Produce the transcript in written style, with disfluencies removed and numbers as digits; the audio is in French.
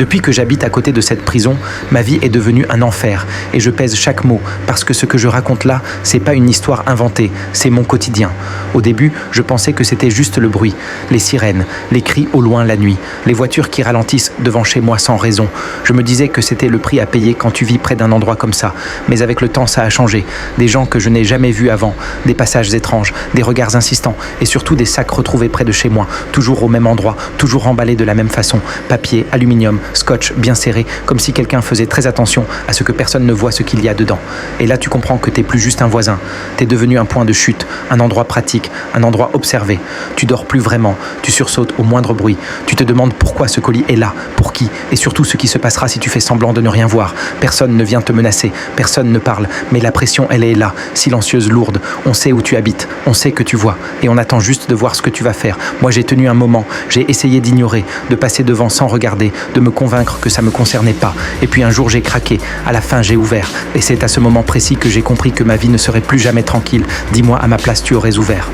Depuis que j'habite à côté de cette prison, ma vie est devenue un enfer et je pèse chaque mot parce que ce que je raconte là, c'est pas une histoire inventée, c'est mon quotidien. Au début, je pensais que c'était juste le bruit, les sirènes, les cris au loin la nuit, les voitures qui ralentissent devant chez moi sans raison. Je me disais que c'était le prix à payer quand tu vis près d'un endroit comme ça. Mais avec le temps, ça a changé. Des gens que je n'ai jamais vus avant, des passages étranges, des regards insistants et surtout des sacs retrouvés près de chez moi, toujours au même endroit, toujours emballés de la même façon. Papier, aluminium, scotch bien serré, comme si quelqu'un faisait très attention à ce que personne ne voit ce qu'il y a dedans. Et là, tu comprends que t'es plus juste un voisin. T'es devenu un point de chute, un endroit pratique, un endroit observé. Tu dors plus vraiment, tu sursautes au moindre bruit. Tu te demandes pourquoi ce colis est là, pour qui, et surtout ce qui se passera si tu fais semblant de ne rien voir. Personne ne vient te menacer, personne ne parle, mais la pression, elle est là, silencieuse, lourde. On sait où tu habites, on sait que tu vois, et on attend juste de voir ce que tu vas faire. Moi, j'ai tenu un moment, j'ai essayé d'ignorer, de passer devant sans regarder, de me convaincre que ça me concernait pas. Et puis un jour, j'ai craqué. À la fin, j'ai ouvert. Et c'est à ce moment précis que j'ai compris que ma vie ne serait plus jamais tranquille. Dis-moi, à ma place, tu aurais ouvert.